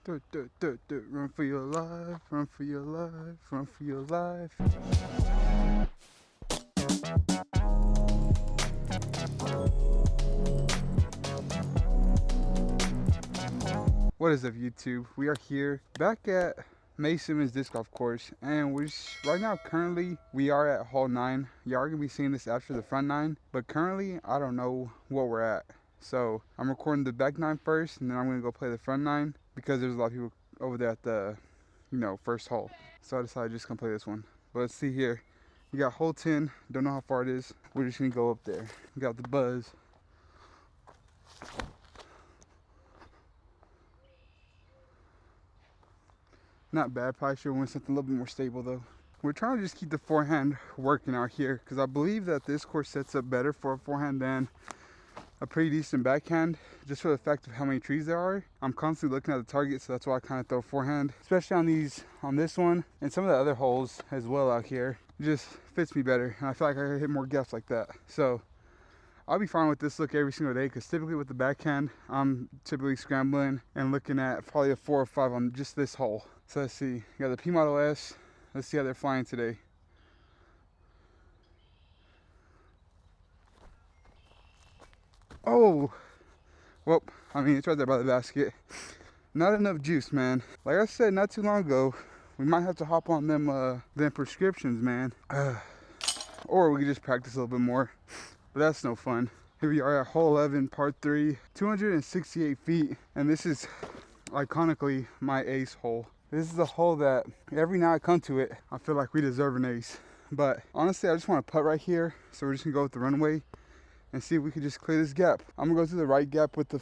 Run for your life, run for your life, run for your life. What is up, YouTube? We are here back at May Simmons Disc Golf Course, and right now, currently, we are at hole 9. Y'all are gonna be seeing this after the front 9, but currently, I don't know what we're at. So I'm recording the back 9 first, and then I'm gonna go play the front 9 because there's a lot of people over there at the, first hole. So I decided just gonna play this one. But let's see here. We got hole 10. Don't know how far it is. We're just gonna go up there. We got the buzz. Not bad. Probably should want something a little bit more stable though. We're trying to just keep the forehand working out here because I believe that this course sets up better for a forehand than a pretty decent backhand, just for the fact of how many trees there are. I'm constantly looking at the target, so that's why I kind of throw forehand, especially on this one and some of the other holes as well out here. It just fits me better, and I feel like I can hit more gaps like that. So I'll be fine with this look every single day because typically with the backhand, I'm typically scrambling and looking at probably a 4 or 5 on just this hole. So let's see, you got the P Model S. Let's see how they're flying today. Oh, well, I mean, it's right there by the basket. Not enough juice, man. Like I said not too long ago, we might have to hop on them prescriptions, man. Or we could just practice a little bit more, but that's no fun. Here we are at hole 11, part 3, 268 feet, and this is iconically my ace hole. This is a hole that every night I come to it, I feel like we deserve an ace. But honestly, I just want to putt right here, so we're just gonna go with the runway and see if we can just clear this gap. I'm gonna go through the right gap with the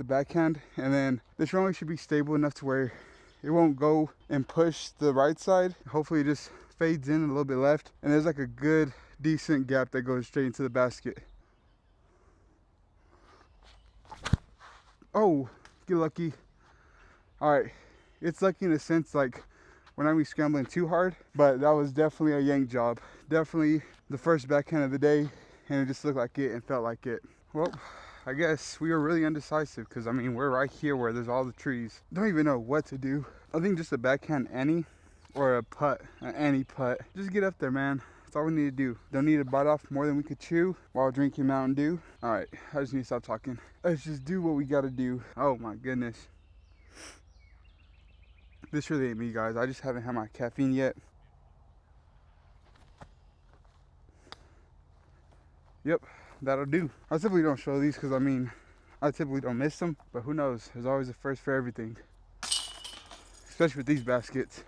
backhand, and then this runway should be stable enough to where it won't go and push the right side. Hopefully it just fades in a little bit left, and there's like a good decent gap that goes straight into the basket. Oh, get lucky. All right, it's lucky in a sense, like we're not really scrambling too hard, but that was definitely a yank job. Definitely the first backhand of the day, and it just looked like it and felt like it. Well, I guess we were really undecisive because I mean we're right here where there's all the trees. Don't even know what to do. I think just a backhand any or a putt, an any putt. Just get up there, man. That's all we need to do. Don't need to bite off more than we could chew while drinking Mountain Dew. All right, I just need to stop talking. Let's just do what we gotta do. Oh my goodness. This really ain't me, guys. I just haven't had my caffeine yet. Yep, that'll do. I typically don't show these because I mean, I typically don't miss them, but who knows? There's always a first for everything. Especially with these baskets.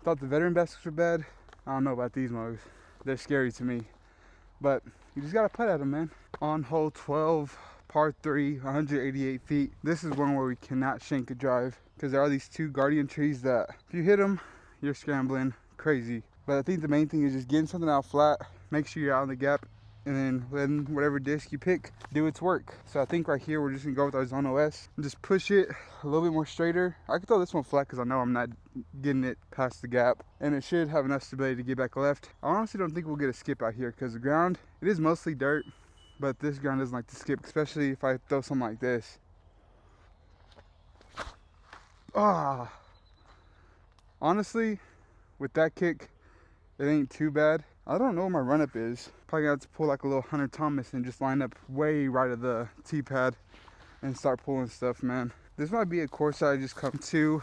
I thought the veteran baskets were bad. I don't know about these mugs. They're scary to me. But you just gotta putt at them, man. On hole 12, par 3, 188 feet. This is one where we cannot shank a drive because there are these two guardian trees that if you hit them, you're scrambling crazy. But I think the main thing is just getting something out flat. Make sure you're out in the gap, and then letting whatever disc you pick do its work. So I think right here we're just gonna go with our Zone OS and just push it a little bit more straighter. I can throw this one flat because I know I'm not getting it past the gap, and it should have enough stability to get back left. I honestly don't think we'll get a skip out here because the ground, it is mostly dirt, but this ground doesn't like to skip, especially if I throw something like this. Ah, honestly, with that kick, it ain't too bad. I don't know what my run up is. Probably gonna have to pull like a little Hunter Thomas and just line up way right of the tee pad and start pulling stuff, man. This might be a course that I just come to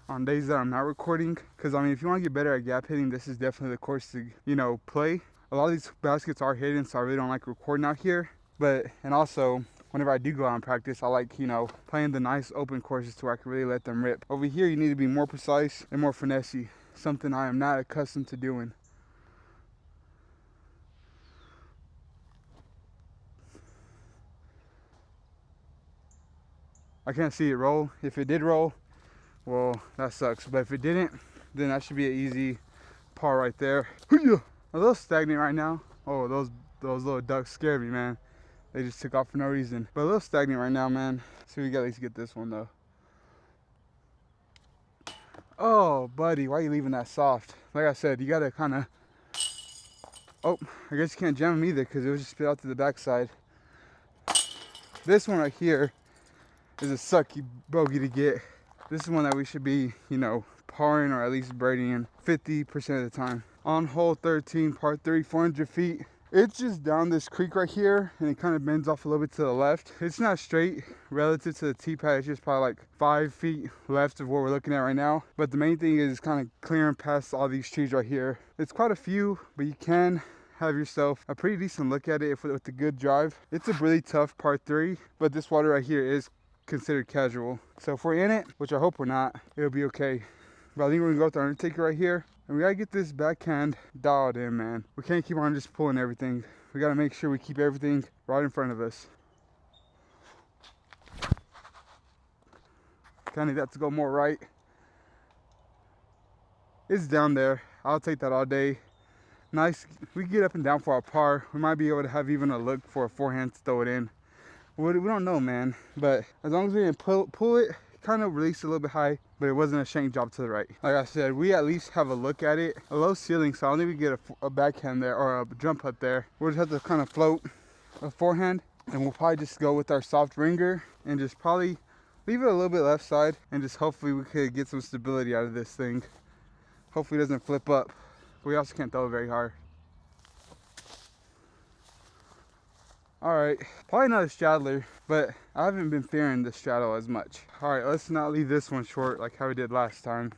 on days that I'm not recording. Cause I mean, if you wanna get better at gap hitting, this is definitely the course to, play. A lot of these baskets are hidden, so I really don't like recording out here. And also, whenever I do go out and practice, I like, playing the nice open courses to where I can really let them rip. Over here, you need to be more precise and more finessey. Something I am not accustomed to doing. I can't see it roll. If it did roll, well, that sucks. But if it didn't, then that should be an easy par right there. A little stagnant right now. Oh, those little ducks scared me, man. They just took off for no reason. But a little stagnant right now, man. So we got to at least get this one, though. Oh, buddy, why are you leaving that soft? Like I said, you got to kind of... Oh, I guess you can't jam them either because it was just spit out to the backside. This one right here is a sucky bogey to get. This is one that we should be, you know, parring or at least birdieing 50% of the time. On hole 13, par 3, 400 feet. It's just down this creek right here, and it kind of bends off a little bit to the left. It's not straight relative to the tee pad. It's just probably like 5 feet left of what we're looking at right now. But the main thing is kind of clearing past all these trees right here. It's quite a few, but you can have yourself a pretty decent look at it if with a good drive. It's a really tough par 3, but this water right here is considered casual. So if we're in it, which I hope we're not, it'll be okay. But I think we're gonna go with the Undertaker right here. And we gotta get this backhand dialed in, man. We can't keep on just pulling everything. We gotta make sure we keep everything right in front of us. Kinda need that to go more right. It's down there. I'll take that all day. Nice. We can get up and down for our par. We might be able to have even a look for a forehand to throw it in. We don't know, man. But as long as we didn't pull it, kind of released a little bit high, but it wasn't a shank job to the right. Like I said, we at least have a look at it. A low ceiling, so I don't think we get a backhand there or a jump putt there. We'll just have to kind of float a forehand, and we'll probably just go with our soft ringer and just probably leave it a little bit left side, and just hopefully we could get some stability out of this thing. Hopefully it doesn't flip up. We also can't throw it very hard. All right, probably not a straddler, but I haven't been fearing the straddle as much. All right, let's not leave this one short like how we did last time.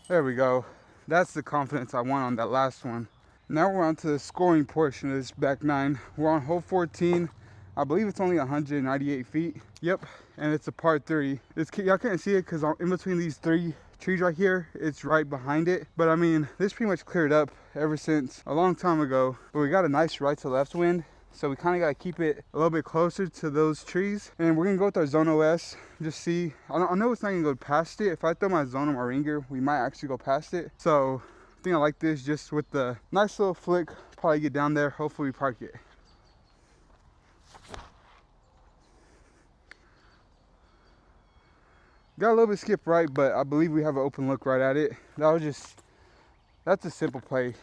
There we go. That's the confidence I want on that last one. Now we're on to the scoring portion of this back nine. We're on hole 14. I believe it's only 198 feet. Yep, and it's a par 3. Y'all can't see it because in between these 3 trees right here, it's right behind it. But I mean, this pretty much cleared up ever since a long time ago. But we got a nice right to left wind, so we kind of got to keep it a little bit closer to those trees. And we're gonna go with our Zone OS. Just see. I know it's not gonna go past it. If I throw my Zone on my ringer, we might actually go past it. So I think I like this just with the nice little flick. Probably get down there. Hopefully we park it. Got a little bit skip right, but I believe we have an open look right at it. That's a simple play.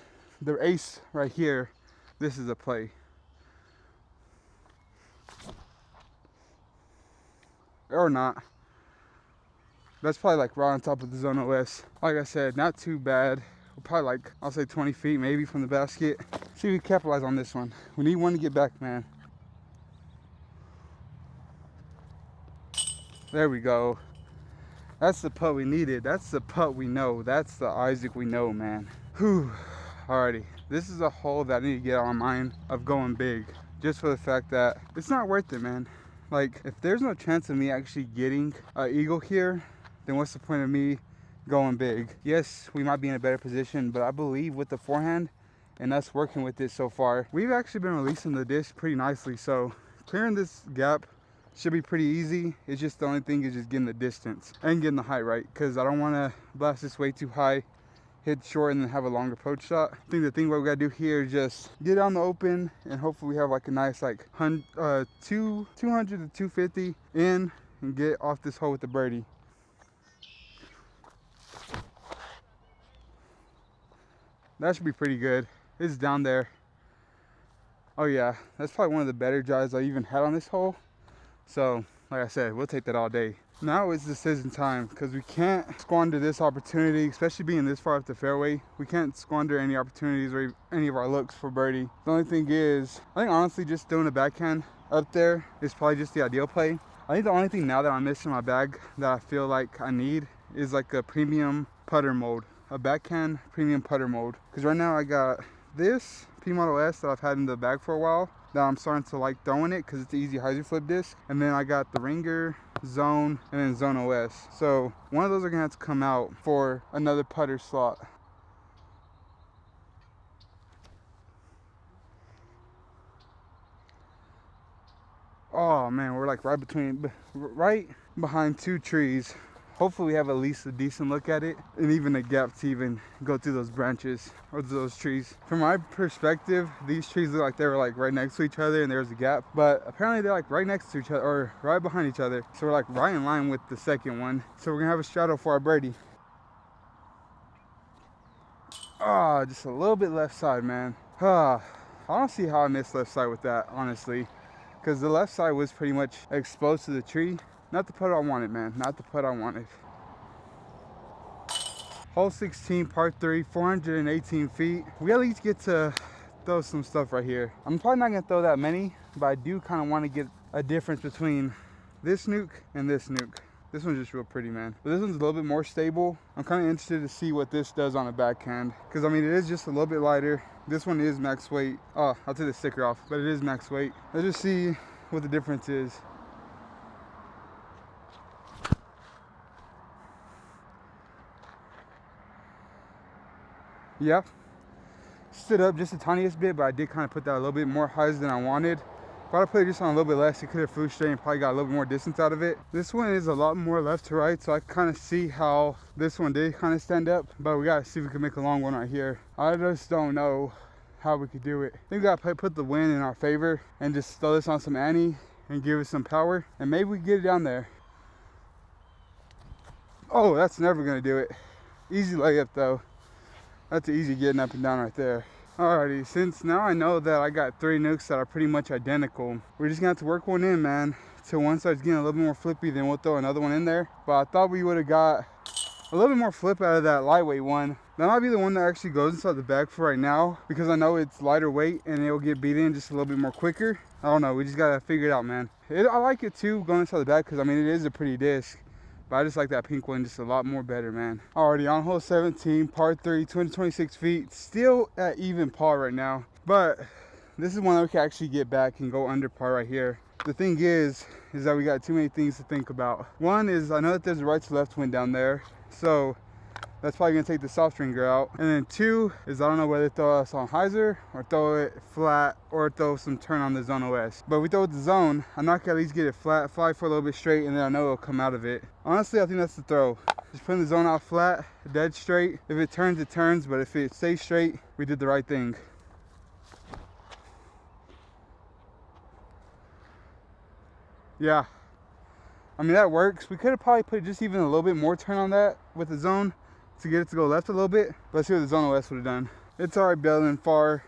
The ace right here, this is a play. Or not. That's probably like right on top of the Zone OS. Like I said, not too bad. We're probably like, I'll say 20 feet maybe from the basket. See if we capitalize on this one. We need one to get back, man. There we go. That's the putt we needed. That's the putt we know. That's the Isaac we know, man. Whew. Alrighty. This is a hole that I need to get on my mind of going big. Just for the fact that it's not worth it, man. Like, if there's no chance of me actually getting an eagle here, then what's the point of me going big? Yes, we might be in a better position, but I believe with the forehand and us working with it so far, we've actually been releasing the disc pretty nicely. So clearing this gap should be pretty easy. It's just the only thing is just getting the distance and getting the height right, because I don't want to blast this way too high, hit short, and then have a longer approach shot. I think the thing what we gotta do here is just get on the open, and hopefully we have like a nice like 200 to 250 in and get off this hole with the birdie. That should be pretty good. It's down there. Oh yeah, that's probably one of the better drives I even had on this hole. So, like I said, we'll take that all day. Now it's decision time, because we can't squander this opportunity, especially being this far up the fairway. We can't squander any opportunities or any of our looks for birdie. The only thing is, I think honestly just doing a backhand up there is probably just the ideal play. I think the only thing now that I'm missing in my bag that I feel like I need is like a premium putter mode. A backhand premium putter mode. Because right now I got this P Model S that I've had in the bag for a while, that I'm starting to like throwing it because it's the easy hyzer flip disc. And then I got the ringer, Zone, and then Zone OS. So one of those are gonna have to come out for another putter slot. Oh man, we're like right behind 2 trees. Hopefully we have at least a decent look at it, and even a gap to even go through those branches or those trees. From my perspective, these trees look like they were like right next to each other and there's a gap, but apparently they're like right next to each other or right behind each other. So we're like right in line with the second one. So we're gonna have a straddle for our birdie. Ah, just a little bit left side, man. I don't see how I missed left side with that, honestly, because the left side was pretty much exposed to the tree. Not the putt I wanted, man. Not the putt I wanted. Hole 16, par 3, 418 feet. We at least get to throw some stuff right here. I'm probably not gonna throw that many, but I do kind of want to get a difference between this nuke and this nuke. This one's just real pretty, man. But this one's a little bit more stable. I'm kind of interested to see what this does on a backhand. Because, I mean, it is just a little bit lighter. This one is max weight. Oh, I'll take the sticker off, but it is max weight. Let's just see what the difference is. Yep. Stood up just the tiniest bit, but I did kind of put that a little bit more higher than I wanted. If I put it just on a little bit less, it could have flew straight and probably got a little bit more distance out of it. This one is a lot more left to right, so I kind of see how this one did kind of stand up, but we gotta see if we can make a long one right here. I just don't know how we could do it. I think we gotta put the wind in our favor and just throw this on some Annie and give it some power, and maybe we can get it down there. Oh, that's never gonna do it. Easy layup though. That's easy getting up and down right there. Alrighty, since now I know that I got 3 nukes that are pretty much identical, we're just gonna have to work one in, man. Till one starts getting a little bit more flippy, then we'll throw another one in there. But I thought we would have got a little bit more flip out of that lightweight one. That might be the one that actually goes inside the bag for right now, because I know it's lighter weight and it'll get beat in just a little bit more quicker. I don't know, we just gotta figure it out, man. I like it too, going inside the bag, because I mean, it is a pretty disc. But I just like that pink one just a lot more better, man. Already on hole 17, par 3, 226 feet. Still at even par right now. But this is one that we can actually get back and go under par right here. The thing is that we got too many things to think about. One is, I know that there's a right to left wind down there. So that's probably gonna take the soft stringer out. And then 2 is, I don't know whether to throw us on hyzer or throw it flat or throw some turn on the zone OS. But if we throw it the zone, I know I can at least get it flat, fly for a little bit straight, and then I know it'll come out of it. Honestly, I think that's the throw. Just putting the zone out flat, dead straight. If it turns, it turns, but if it stays straight, we did the right thing. Yeah, I mean, that works. We could have probably put just even a little bit more turn on that with the zone to get it to go left a little bit. But let's see what the zone OS would have done. It's alright bailing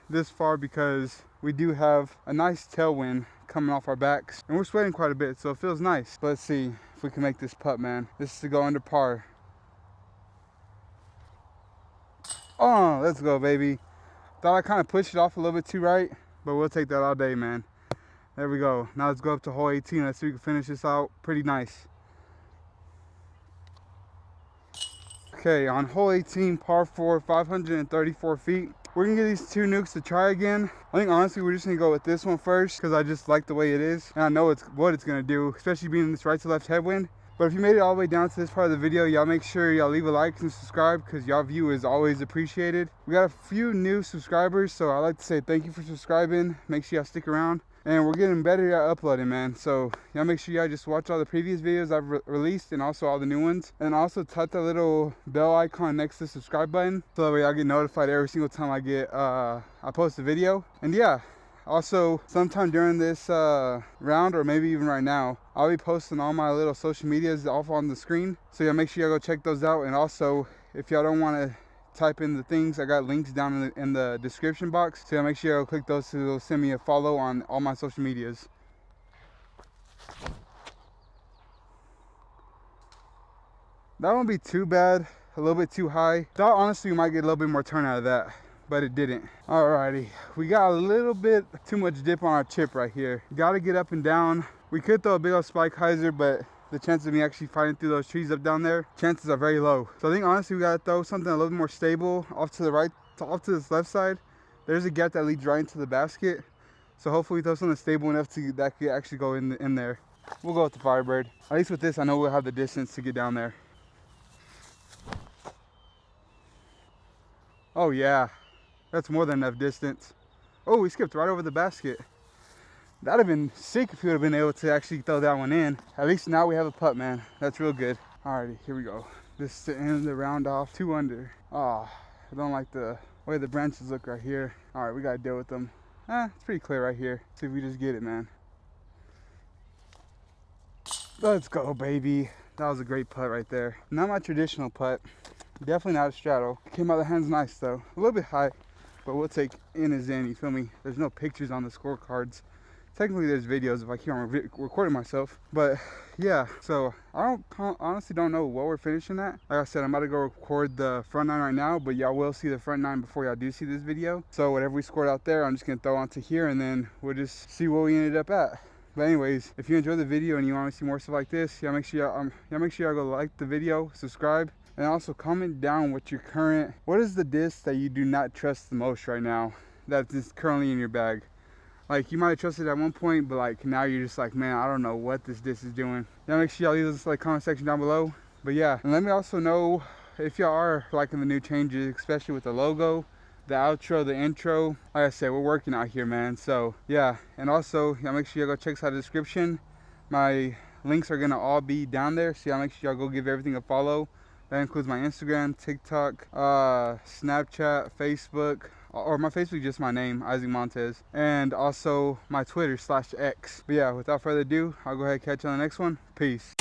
this far because we do have a nice tailwind coming off our backs. And we're sweating quite a bit, so it feels nice. But let's see if we can make this putt, man. This is to go under par. Oh, let's go, baby. Thought I kind of pushed it off a little bit too right, but we'll take that all day, man. There we go. Now let's go up to hole 18. Let's see if we can finish this out pretty nice. Okay, on hole 18, par 4, 534 feet. We're gonna get these 2 nukes to try again. I think honestly we're just gonna go with this one first because I just like the way it is. And I know what it's gonna do, especially being in this right to left headwind. But if you made it all the way down to this part of the video, y'all make sure y'all leave a like and subscribe because y'all view is always appreciated. We got a few new subscribers, so I'd like to say thank you for subscribing. Make sure y'all stick around. And we're getting better at uploading, man. So y'all make sure y'all just watch all the previous videos I've released and also all the new ones. And also tap that little bell icon next to the subscribe button so that way y'all get notified every single time I post a video. And yeah, also sometime during this round, or maybe even right now, I'll be posting all my little social medias off on the screen. So y'all make sure y'all go check those out. And also, if y'all don't want to type in the things, I got links down in the description box, so make sure you click those to send me a follow on all my social medias. That won't be too bad, a little bit too high. Thought honestly we might get a little bit more turn out of that, but it didn't. Alrighty, we got a little bit too much dip on our chip right here. Got to get up and down. We could throw a big old spike hyzer, but the chance of me actually fighting through those trees up down there, chances are very low. So I think honestly we gotta throw something a little bit more stable off to the right, off to this left side. There's a gap that leads right into the basket. So hopefully we throw something stable enough that could actually go in there. We'll go with the Firebird. At least with this, I know we'll have the distance to get down there. Oh yeah, that's more than enough distance. Oh, we skipped right over the basket. That'd have been sick if we would have been able to actually throw that one in. At least now we have a putt, man. That's real good. Alrighty, here we go. This is to end the round off. 2 under. Oh, I don't like the way the branches look right here. Alright, we gotta deal with them. It's pretty clear right here. See if we just get it, man. Let's go, baby. That was a great putt right there. Not my traditional putt. Definitely not a straddle. Came out of the hands nice though. A little bit high, but we'll take in as in, you feel me? There's no pictures on the scorecards. technically there's videos if I keep on recording myself. But yeah, so I honestly don't know what we're finishing at. Like I said, I'm about to go record the front nine right now, but y'all will see the front nine before y'all do see this video. So whatever we scored out there, I'm just gonna throw onto here, and then we'll just see what we ended up at. But anyways, if you enjoyed the video and you want to see more stuff like this, y'all make sure y'all go like the video, subscribe, and also comment down what is the disc that you do not trust the most right now that is currently in your bag. Like, you might have trusted it at one point, but like now you're just like, man, I don't know what this disc is doing. Y'all make sure y'all leave this like comment section down below. But yeah, and let me also know if y'all are liking the new changes, especially with the logo, the outro, the intro. Like I said, we're working out here, man. So yeah, and also y'all make sure y'all go check out the description. My links are gonna all be down there, so y'all make sure y'all go give everything a follow. That includes my Instagram, TikTok, Snapchat, Facebook, or my Facebook, just my name, Isaac Montez, and also my Twitter /X. But yeah, without further ado, I'll go ahead and catch you on the next one. Peace.